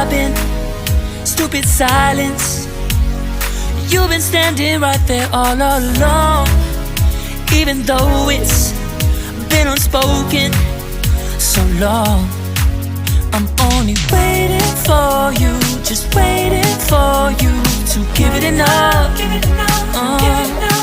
been stupid silence. You've been standing right there all along, even though it's been unspoken so long. I'm only waiting for you, just waiting for you to give it enough. Give it enough. Give it enough.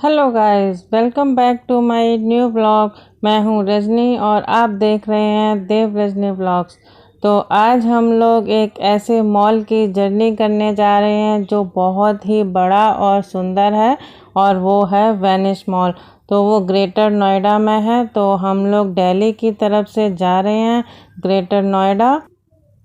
Hello guys, welcome back to my new blog. मैं हूं रजनी और आप देख रहे हैं देव Rajni blogs. तो आज हम लोग एक ऐसे मॉल की जर्नी करने जा रहे हैं जो बहुत ही बड़ा और सुंदर है, और वो है वेनिस मॉल। तो वो ग्रेटर नोएडा में है। तो हम लोग दिल्ली की तरफ से जा रहे हैं ग्रेटर नोएडा।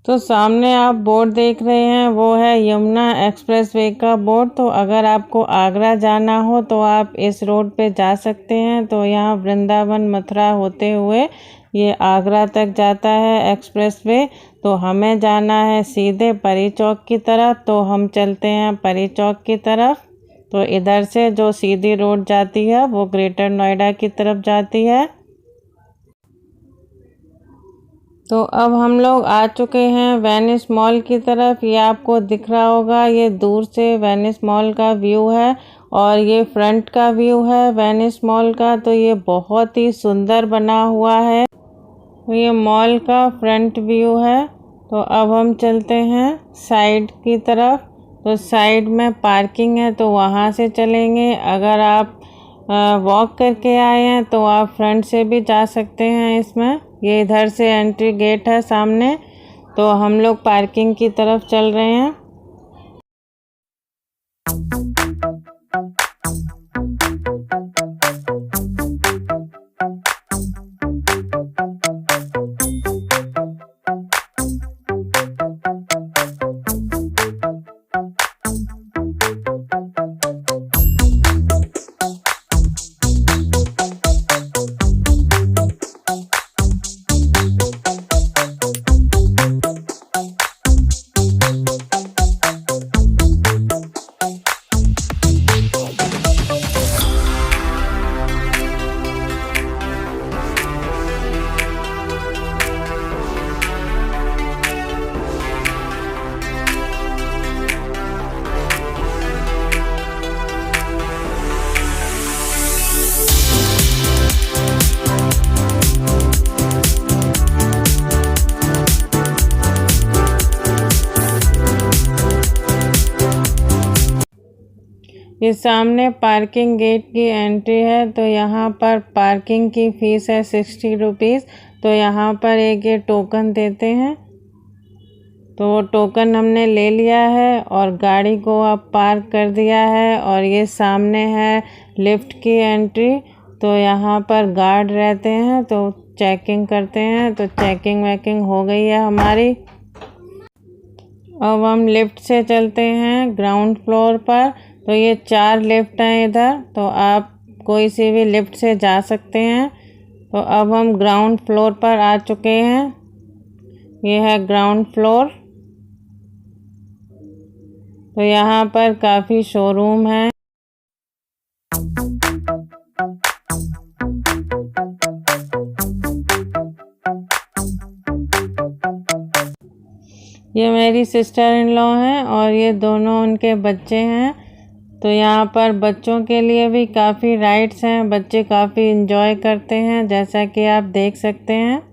तो सामने आप बोर्ड देख रहे हैं, वो है यमुना एक्सप्रेसवे का बोर्ड। तो अगर आपको आगरा जाना हो तो आप इस रोड पे जा सकते हैं। तो यहाँ वृंदावन मथुरा होते हुए ये आगरा तक जाता है एक्सप्रेसवे। तो हमें जाना है सीधे परी चौक की तरफ। तो हम चलते हैं परी चौक की तरफ। तो इधर से जो सीधी रोड जाती है वो ग्रेटर नोएडा की तरफ जाती है। तो अब हम लोग आ चुके हैं वेनिस मॉल की तरफ। ये आपको दिख रहा होगा, ये दूर से वेनिस मॉल का व्यू है और ये फ्रंट का व्यू है वेनिस मॉल का। तो ये बहुत ही सुंदर बना हुआ है। तो ये मॉल का फ्रंट व्यू है। तो अब हम चलते हैं साइड की तरफ। तो साइड में पार्किंग है, तो वहाँ से चलेंगे। अगर आप वॉक करके आए हैं तो आप फ्रंट से भी जा सकते हैं इसमें। ये इधर से एंट्री गेट है सामने। तो हम लोग पार्किंग की तरफ चल रहे हैं। ये सामने पार्किंग गेट की एंट्री है। तो यहाँ पर पार्किंग की फ़ीस है 60 रुपीज़। तो यहाँ पर एक ये टोकन देते हैं। तो वो टोकन हमने ले लिया है और गाड़ी को अब पार्क कर दिया है। और ये सामने है लिफ्ट की एंट्री। तो यहाँ पर गार्ड रहते हैं, तो चेकिंग करते हैं। तो चेकिंग वेकिंग हो गई है हमारी। अब हम लिफ्ट से चलते हैं ग्राउंड फ्लोर पर। तो ये 4 लिफ्ट हैं इधर। तो आप कोई सी भी लिफ्ट से जा सकते हैं। तो अब हम ग्राउंड फ्लोर पर आ चुके हैं। ये है ग्राउंड फ्लोर। तो यहाँ पर काफ़ी शोरूम है। ये मेरी सिस्टर इन लॉ हैं और ये दोनों उनके बच्चे हैं। तो यहाँ पर बच्चों के लिए भी काफ़ी राइड्स हैं। बच्चे काफ़ी इंजॉय करते हैं, जैसा कि आप देख सकते हैं।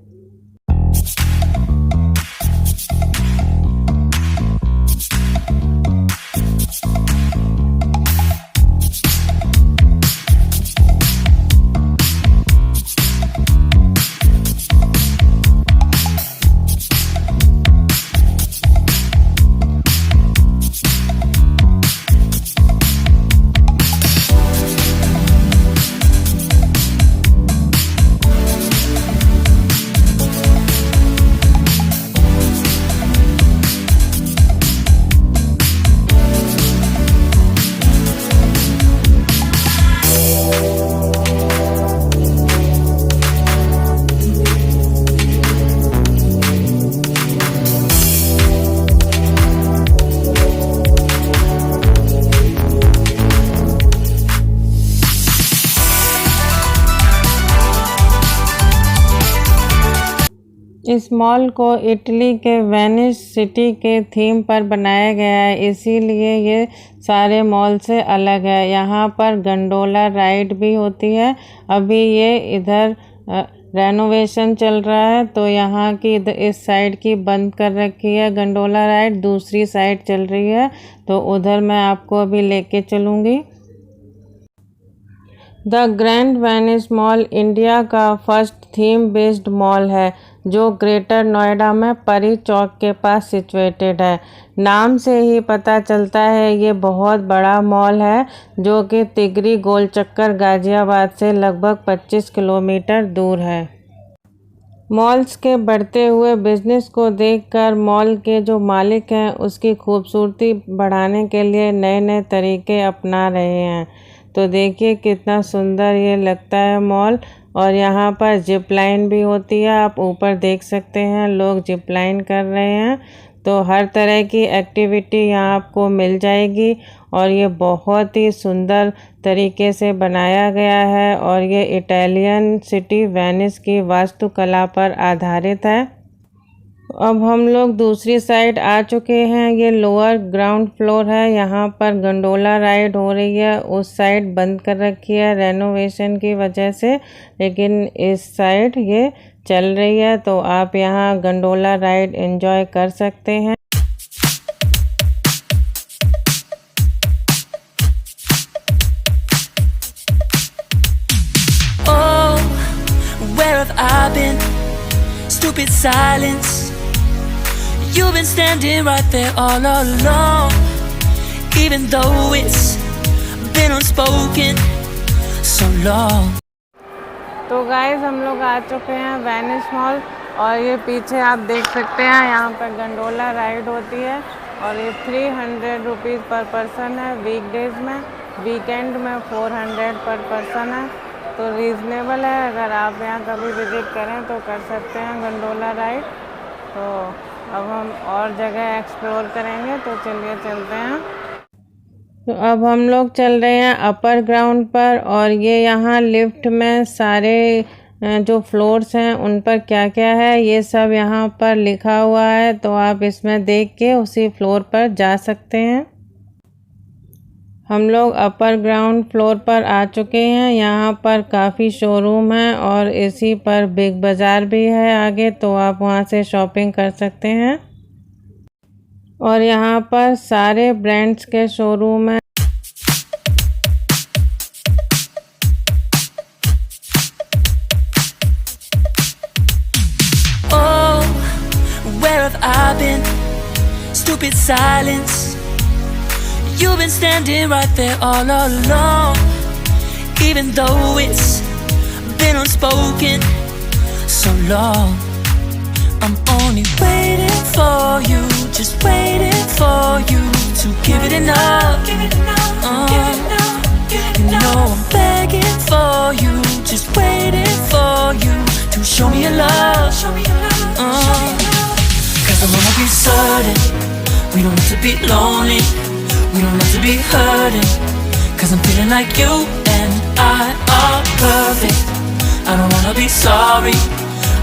इस मॉल को इटली के वेनिस सिटी के थीम पर बनाया गया है, इसीलिए ये सारे मॉल से अलग है। यहाँ पर गंडोला राइड भी होती है। अभी ये इधर रेनोवेशन चल रहा है, तो यहाँ की इस साइड की बंद कर रखी है गंडोला राइड, दूसरी साइड चल रही है, तो उधर मैं आपको अभी लेके चलूँगी। The grand Venice mall India का फर्स्ट थीम बेस्ड मॉल है, जो ग्रेटर नोएडा में परी चौक के पास सिचुएटेड है। नाम से ही पता चलता है ये बहुत बड़ा मॉल है, जो कि तिगरी गोल चक्कर गाजियाबाद से लगभग 25 किलोमीटर दूर है। मॉल्स के बढ़ते हुए बिजनेस को देखकर मॉल के जो मालिक हैं उसकी खूबसूरती बढ़ाने के लिए नए नए तरीके अपना रहे हैं। तो देखिए कितना सुंदर ये लगता है मॉल। और यहाँ पर जिप लाइन भी होती है, आप ऊपर देख सकते हैं लोग जिप लाइन कर रहे हैं। तो हर तरह की एक्टिविटी यहाँ आपको मिल जाएगी। और ये बहुत ही सुंदर तरीके से बनाया गया है, और ये इटालियन सिटी वेनिस की वास्तुकला पर आधारित है। अब हम लोग दूसरी साइड आ चुके हैं। ये लोअर ग्राउंड फ्लोर है, यहाँ पर गंडोला राइड हो रही है। उस साइड बंद कर रखी है रेनोवेशन की वजह से, लेकिन इस साइड ये चल रही है, तो आप यहाँ गंडोला राइड एंजॉय कर सकते हैं। Oh, where have I been? Stupid silence. You've been standing right there all along, even though it's been unspoken so long. तो गाइस हम लोग आ चुके हैं वेनिस मॉल, और ये पीछे आप देख सकते हैं यहाँ पर गंडोला राइड होती है, और ये 300 रुपीज़ पर पर्सन है वीकडेज में, वीकेंड में 400 पर पर्सन है। तो रीज़नेबल है, अगर आप यहाँ कभी विज़िट करें तो कर सकते हैं गंडोला राइड। तो अब हम और जगह एक्सप्लोर करेंगे, तो चलिए चलते हैं। तो अब हम लोग चल रहे हैं अपर ग्राउंड पर, और ये यहाँ लिफ्ट में सारे जो फ्लोर्स हैं उन पर क्या क्या है ये सब यहाँ पर लिखा हुआ है, तो आप इसमें देख के उसी फ्लोर पर जा सकते हैं। हम लोग अपर ग्राउंड फ्लोर पर आ चुके हैं। यहाँ पर काफ़ी शोरूम है, और इसी पर बिग बाज़ार भी है आगे, तो आप वहाँ से शॉपिंग कर सकते हैं। और यहाँ पर सारे ब्रांड्स के शोरूम हैं। Oh, where have I been? Stupid silence. You've been standing right there all along, even though it's been unspoken so long. I'm only waiting for you, just waiting for you to give it enough. You know I'm begging for you, just waiting for you to show me your love. 'Cause I wanna be certain we don't have to be lonely, we don't have to be hurting. 'Cause I'm feeling like you and I are perfect. I don't wanna be sorry,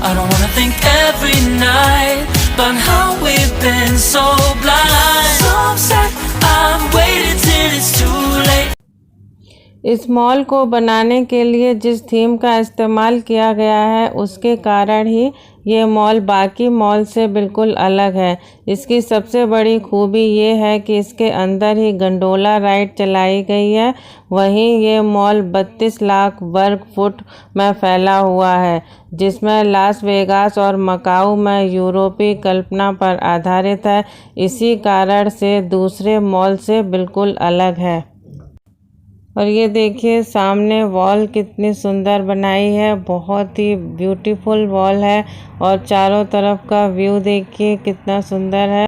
I don't wanna think every night about how we've been so blind. So upset, I've waited till it's too late. इस mall को बनाने के लिए जिस theme का इस्तेमाल किया गया है उसके कारण ही ये मॉल बाकी मॉल से बिल्कुल अलग है। इसकी सबसे बड़ी खूबी ये है कि इसके अंदर ही गंडोला राइड चलाई गई है। वहीं ये मॉल 32 लाख वर्ग फुट में फैला हुआ है, जिसमें लास वेगास और मकाऊ में यूरोपीय कल्पना पर आधारित है। इसी कारण से दूसरे मॉल से बिल्कुल अलग है। और ये देखिए सामने वॉल कितनी सुंदर बनाई है, बहुत ही ब्यूटीफुल वॉल है। और चारों तरफ का व्यू देखिए कितना सुंदर है।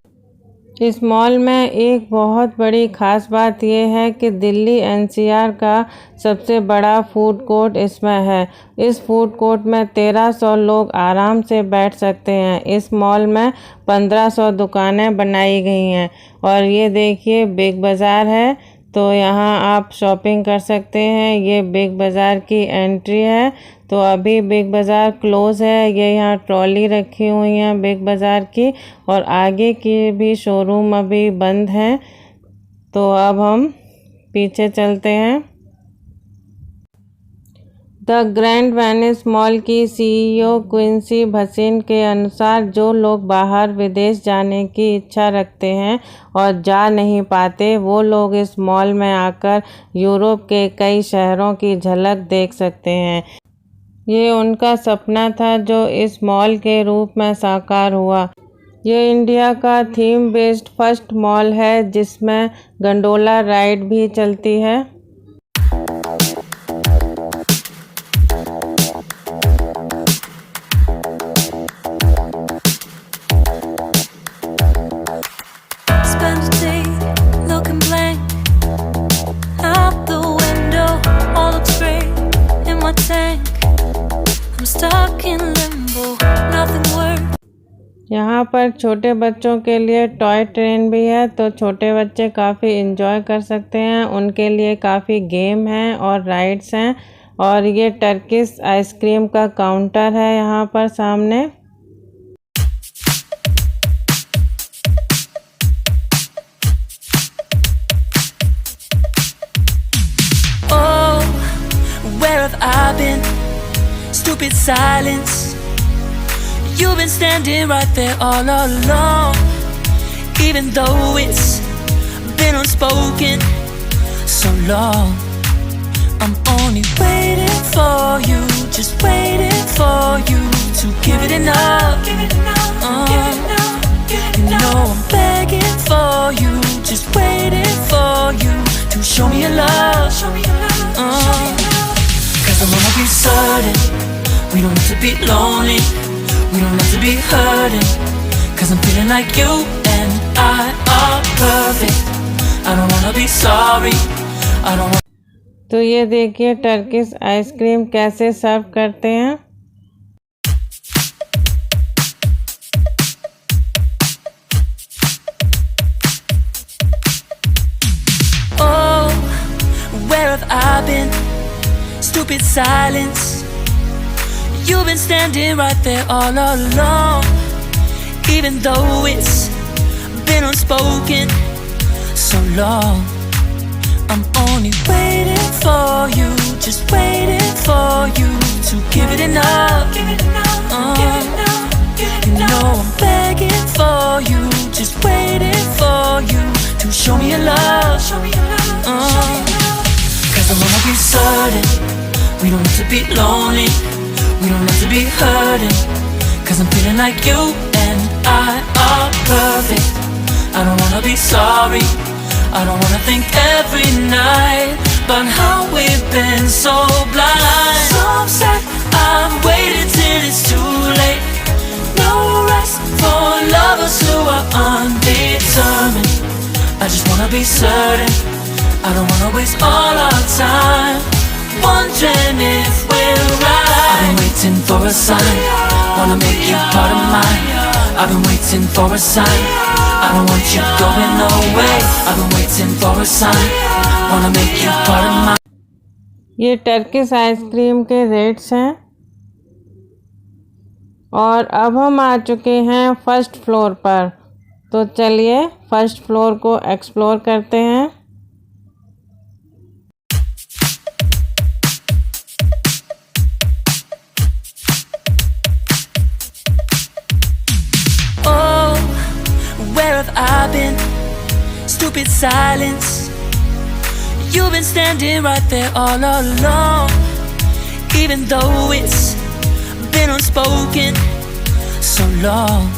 इस मॉल में एक बहुत बड़ी ख़ास बात यह है कि दिल्ली एनसीआर का सबसे बड़ा फूड कोर्ट इसमें है। इस फूड कोर्ट में 1300 लोग आराम से बैठ सकते हैं। इस मॉल में 1500 दुकानें बनाई गई हैं। और ये देखिए बिग बाज़ार है, तो यहाँ आप शॉपिंग कर सकते हैं। ये बिग बाज़ार की एंट्री है। तो अभी बिग बाज़ार क्लोज़ है। ये यहाँ ट्रॉली रखी हुई हैं बिग बाज़ार की, और आगे की भी शोरूम अभी बंद हैं। तो अब हम पीछे चलते हैं। द ग्रैंड वेनिस मॉल की सीईओ क्विंसी भसीन के अनुसार जो लोग बाहर विदेश जाने की इच्छा रखते हैं और जा नहीं पाते, वो लोग इस मॉल में आकर यूरोप के कई शहरों की झलक देख सकते हैं। ये उनका सपना था जो इस मॉल के रूप में साकार हुआ। ये इंडिया का थीम बेस्ड फर्स्ट मॉल है जिसमें गंडोला राइड भी चलती है। Spend a day looking blank out the window, all looks great in my tank. I'm stuck in limbo, nothing works. यहाँ पर छोटे बच्चों के लिए टॉय ट्रेन भी है, तो छोटे बच्चे काफ़ी एंजॉय कर सकते हैं। उनके लिए काफ़ी गेम हैं और राइड्स हैं। और ये टर्किश आइसक्रीम का काउंटर है यहाँ पर सामने। Where have I been? Stupid silence. You've been standing right there all along. Even though it's been unspoken so long, I'm only waiting for you, just waiting for you to give it enough. You know I'm begging for you, just waiting for you to show me your love. Cause I wanna be certain we don't have to be lonely, we don't have to be hurting. Cause I'm feeling like you and I are perfect. I don't wanna be sorry, I don't wanna. तो ये देखिए Turkish ice cream कैसे सर्व करते हैं। Oh, where have I been? Stupid silence. You've been standing right there all along. Even though it's been unspoken so long, I'm only waiting for you, just waiting for you to give it enough. You know I'm begging for you, just waiting for you to show me your love. Cause I wanna be certain we don't have to be lonely, we don't have to be hurting. Cause I'm feeling like you and I are perfect. I don't wanna be sorry, I don't wanna think every night about how we've been so blind. So upset, I've waited till it's too late. No rest for lovers who are undetermined. I just wanna be certain, I don't wanna waste all our time wondering if we're right. I've been waiting for a sign, wanna make you part of mine. I've been waiting for a sign, I don't want you going away. I've been waiting for a sign, wanna make you part of mine. ये Turkish ice cream के rates हैं। और अब हम आ चुके हैं first floor पर। तो चलिए फर्स्ट फ्लोर को एक्सप्लोर करते हैं। Where have I been? Stupid silence. You've been standing right there all along. Even though it's been unspoken so long,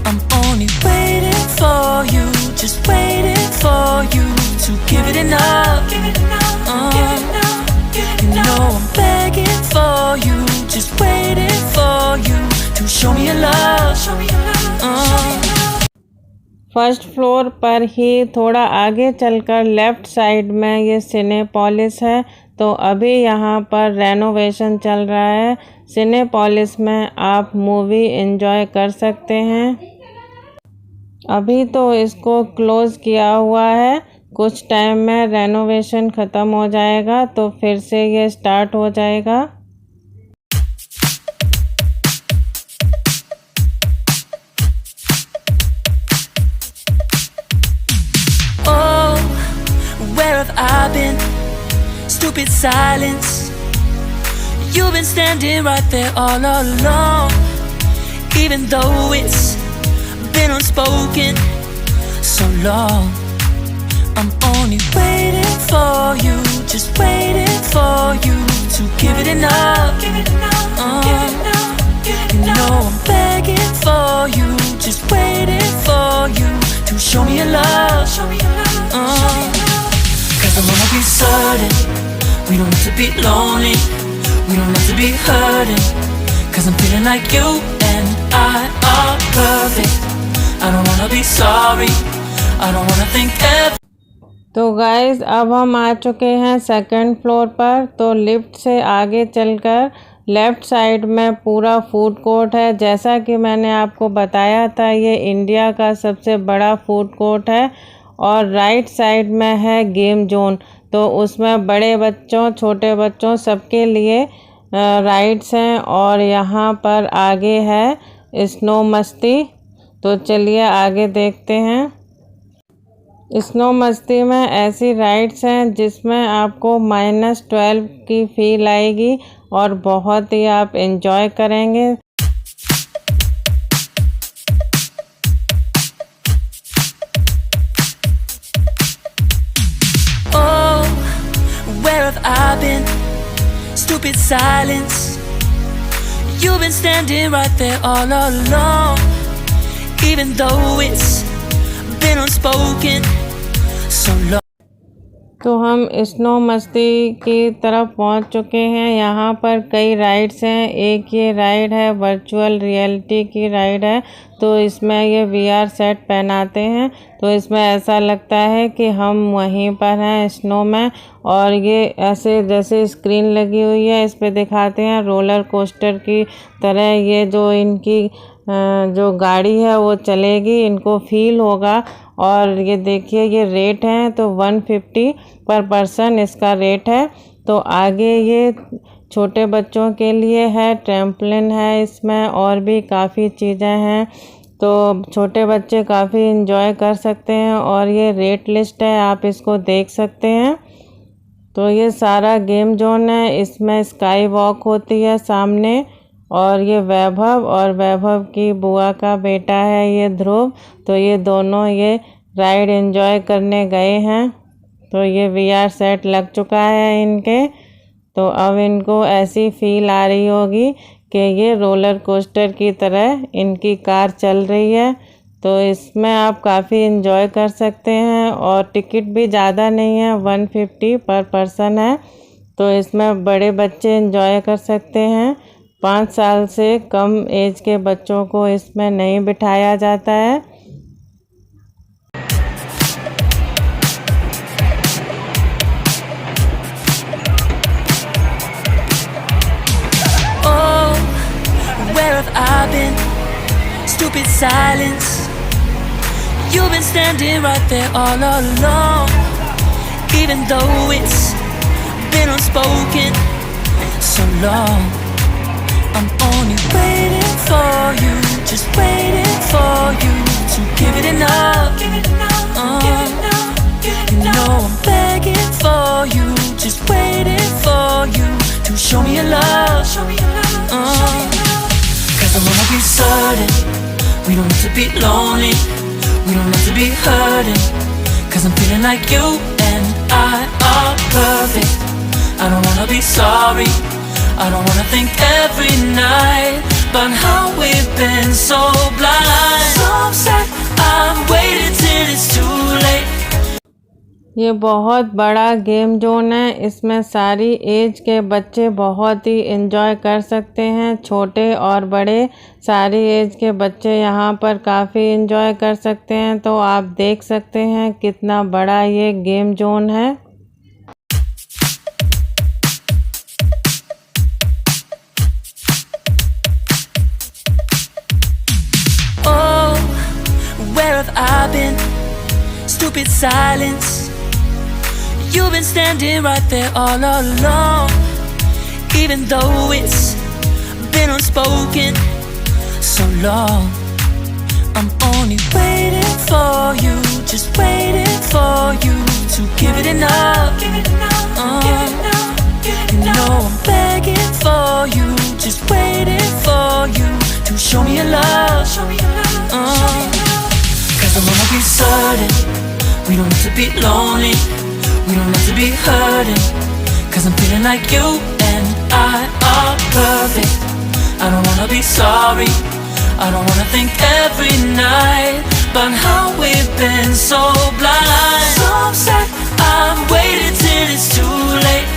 I'm only waiting for you, just waiting for you to give it enough. You know I'm begging for you, just waiting for you to show me your love. First floor पर ही थोड़ा आगे चलकर left side में ये Cinepolis है। तो अभी यहाँ पर रेनोवेशन चल रहा है। सिनेपोलिस में आप मूवी एंजॉय कर सकते हैं। अभी तो इसको क्लोज़ किया हुआ है, कुछ टाइम में रेनोवेशन ख़त्म हो जाएगा तो फिर से ये स्टार्ट हो जाएगा। Oh, where have I been? Stupid silence. You've been standing right there all along, even though it's been unspoken so long. I'm only waiting for you, just waiting for you to give it enough. You know I'm begging for you, just waiting for you to show me your love. 'Cause I wanna be certain we don't have to be lonely, we don't have to be hurting. 'Cause I'm feeling like you and I are perfect. I don't wanna be sorry, I don't wanna think ever. तो guys अब हम आ चुके हैं second floor पर। तो lift से आगे चलकर लेफ़्ट साइड में पूरा फूड कोर्ट है। जैसा कि मैंने आपको बताया था, ये इंडिया का सबसे बड़ा फूड कोर्ट है। और राइट साइड में है गेम जोन, तो उसमें बड़े बच्चों छोटे बच्चों सबके लिए राइड्स हैं। और यहाँ पर आगे है स्नो मस्ती। तो चलिए आगे देखते हैं। स्नो मस्ती में ऐसी राइड्स हैं जिसमें आपको -12 की फील आएगी और बहुत ही आप एंजॉय करेंगे। Oh, where have I been? Stupid silence. You've been standing right there all along, even though it's been unspoken so long. तो हम स्नो मस्ती की तरफ पहुंच चुके हैं। यहाँ पर कई राइड्स हैं। एक ये राइड है वर्चुअल रियलिटी की राइड है। तो इसमें ये VR सेट पहनाते हैं, तो इसमें ऐसा लगता है कि हम वहीं पर हैं स्नो में। और ये ऐसे जैसे स्क्रीन लगी हुई है, इस पे दिखाते हैं रोलर कोस्टर की तरह। ये जो इनकी जो गाड़ी है वो चलेगी, इनको फील होगा। और ये देखिए ये रेट है तो 150 पर पर्सन इसका रेट है। तो आगे ये छोटे बच्चों के लिए है, ट्रैम्पलिन है इसमें, और भी काफ़ी चीज़ें हैं। तो छोटे बच्चे काफ़ी एंजॉय कर सकते हैं। और ये रेट लिस्ट है, आप इसको देख सकते हैं। तो ये सारा गेम जोन है। इसमें स्काई वॉक होती है सामने। और ये वैभव और वैभव की बुआ का बेटा है ये ध्रुव। तो ये दोनों ये राइड एंजॉय करने गए हैं। तो ये VR सेट लग चुका है इनके। तो अब इनको ऐसी फील आ रही होगी कि ये रोलर कोस्टर की तरह इनकी कार चल रही है। तो इसमें आप काफ़ी एंजॉय कर सकते हैं। और टिकट भी ज़्यादा नहीं है, 150 पर पर्सन है। तो इसमें बड़े बच्चे एंजॉय कर सकते हैं। 5 साल से कम एज के बच्चों को इसमें नहीं बिठाया जाता है। Oh, where have I been? Stupid silence. You've been standing right there all along, even though it's been unspoken so long. I'm only waiting for you, just waiting for you to give it enough. You know I'm begging for you, just waiting for you to show me your love. 'Cause I wanna be certain we don't have to be lonely, we don't have to be hurting. 'Cause I'm feeling like you and I are perfect. I don't wanna be sorry, I don't wanna think every night about how we've been so blind. So upset, I've waited till it's too late. ये बहुत बड़ा game zone है। इसमें सारी as के बच्चे बहुत ही enjoy कर सकते हैं। छोटे और बड़े सारी एज के बच्चे यहाँ पर काफ़ी एंजॉय कर सकते हैं। तो आप देख सकते हैं कितना बड़ा ये गेम जोन है। Oh, where have I been? Stupid silence. You've been standing right there all along, even though it's been unspoken so long. I'm only waiting for you, just waiting for you to give it enough. You know I'm begging for you, just waiting for you to show me your love. Cause I wanna be certain we don't have to be lonely, we don't have to be hurting. Cause I'm feeling like you and I are perfect. I don't wanna be sorry, I don't wanna think every night about how we've been so blind. So upset, I've waited till it's too late.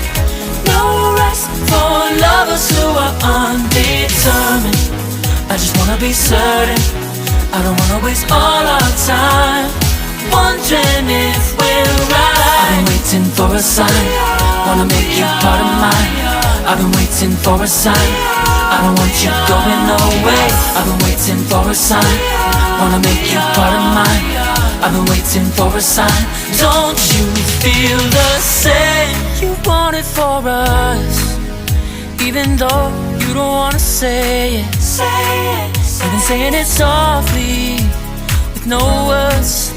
No rest for lovers who are undetermined. I just wanna be certain, I don't wanna waste all our time wondering if we're right. I've been waiting for a sign, wanna make you part of mine. I've been waiting for a sign, I don't want you going away. I've been waiting for a sign, wanna make you part of mine. I've been waiting for a sign. Don't you feel the same? You want it for us, even though you don't wanna say it. You've been saying it softly, with no words.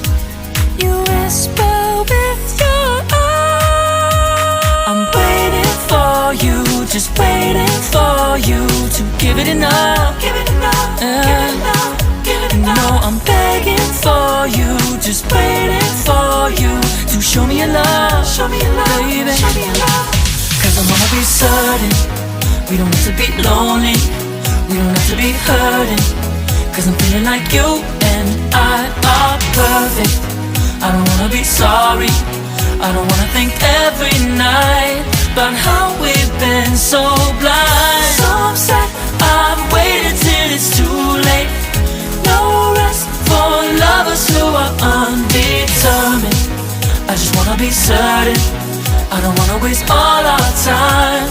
You whisper with your eyes. I'm waiting for you, just waiting for you to give it enough. You know I'm begging for you, just waiting for you to show me your love, baby. Cause I wanna be certain we don't have to be lonely, we don't have to be hurting. Cause I'm feeling like you and I are perfect. I don't wanna be sorry, I don't wanna think every night about how we've been so blind. So upset, I've waited till it's too late. No rest for lovers who are undetermined. I just wanna be certain, I don't wanna waste all our time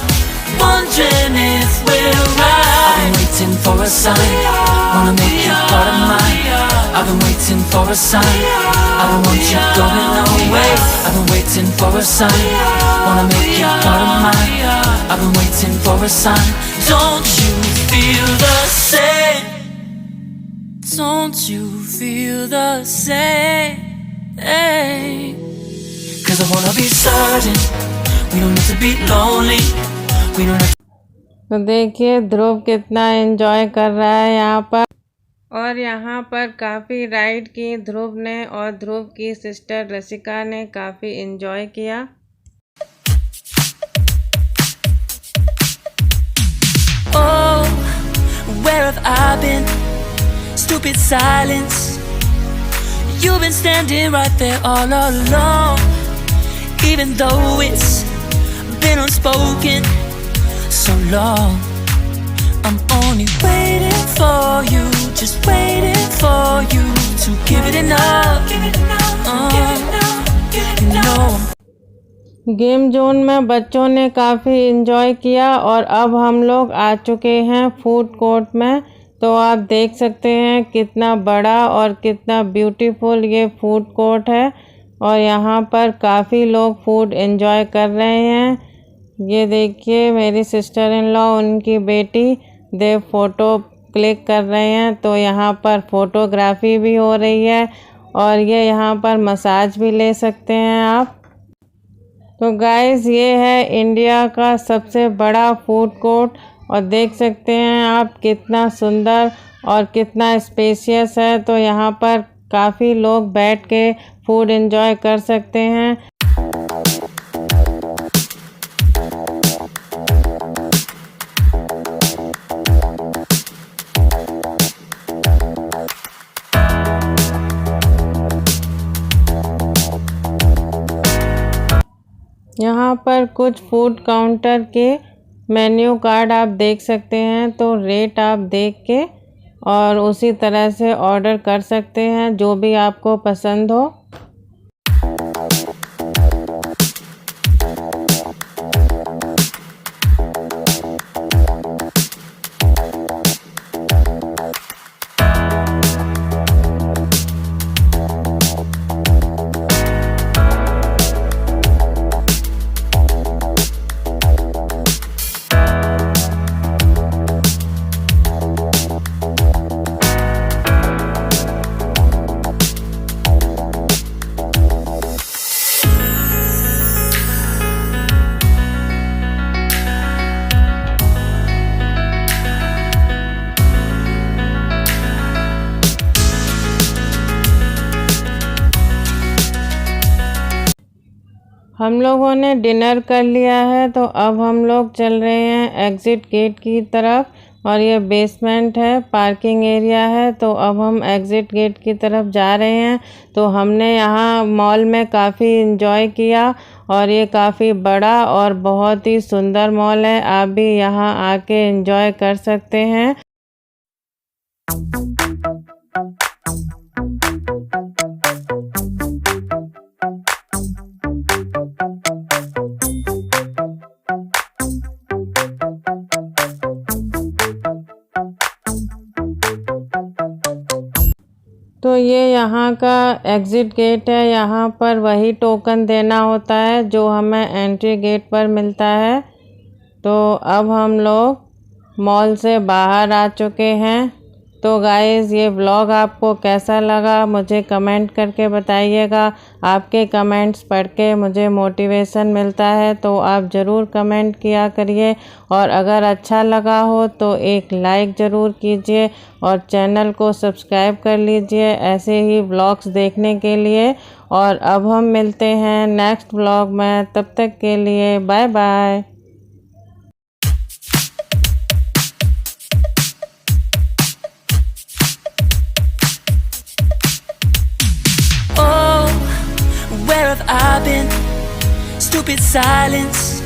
wondering if we're right. I've been waiting for a sign, wanna make you part of mine. I've been waiting for a sign, I don't want you going away. I've been waiting for a sign, wanna make you part of mine. I've been waiting for a sign. Don't you feel the same? Don't you feel the same? Cause I wanna be certain we don't need to be lonely, we don't have to. तो देखिए ध्रुव कितना enjoy कर रहा है यहाँ पर, और यहाँ पर काफ़ी राइड की ध्रुव ने, और ध्रुव की सिस्टर रसिका ने काफ़ी एंजॉय किया। Oh, where have I been? Stupid silence. You've been standing right there all along, even though it's been unspoken so long. I'm only waiting for you, just waiting for you to give it enough. You know. Game zone में बच्चों ने काफ़ी enjoy किया, और अब हम लोग आ चुके हैं फूड कोर्ट में। तो आप देख सकते हैं कितना बड़ा और कितना ब्यूटीफुल ये फूड कोर्ट है, और यहाँ पर काफ़ी लोग फूड एंजॉय कर रहे हैं। ये देखिए मेरी सिस्टर इन लॉ, उनकी बेटी देव फ़ोटो क्लिक कर रहे हैं। तो यहाँ पर फ़ोटोग्राफी भी हो रही है, और ये यहाँ पर मसाज भी ले सकते हैं आप। तो गाइज़ ये है इंडिया का सबसे बड़ा फूड कोर्ट, और देख सकते हैं आप कितना सुंदर और कितना स्पेशियस है। तो यहाँ पर काफ़ी लोग बैठ के फूड एंजॉय कर सकते हैं। यहाँ पर कुछ फूड काउंटर के मेन्यू कार्ड आप देख सकते हैं, तो रेट आप देख के और उसी तरह से ऑर्डर कर सकते हैं जो भी आपको पसंद हो। हम लोगों ने डिनर कर लिया है, तो अब हम लोग चल रहे हैं एग्ज़िट गेट की तरफ। और ये बेसमेंट है, पार्किंग एरिया है। तो अब हम एग्ज़िट गेट की तरफ जा रहे हैं। तो हमने यहाँ मॉल में काफ़ी इन्जॉय किया और ये काफ़ी बड़ा और बहुत ही सुंदर मॉल है। आप भी यहाँ आके इन्जॉय कर सकते हैं। तो ये यहाँ का एग्ज़िट गेट है। यहाँ पर वही टोकन देना होता है जो हमें एंट्री गेट पर मिलता है। तो अब हम लोग मॉल से बाहर आ चुके हैं। तो गाइज़, ये व्लॉग आपको कैसा लगा मुझे कमेंट करके बताइएगा। आपके कमेंट्स पढ़ के मुझे मोटिवेशन मिलता है, तो आप ज़रूर कमेंट किया करिए। और अगर अच्छा लगा हो तो एक लाइक ज़रूर कीजिए और चैनल को सब्सक्राइब कर लीजिए ऐसे ही व्लॉग्स देखने के लिए। और अब हम मिलते हैं नेक्स्ट व्लॉग में, तब तक के लिए bye bye. Oh, where have I been? Stupid silence.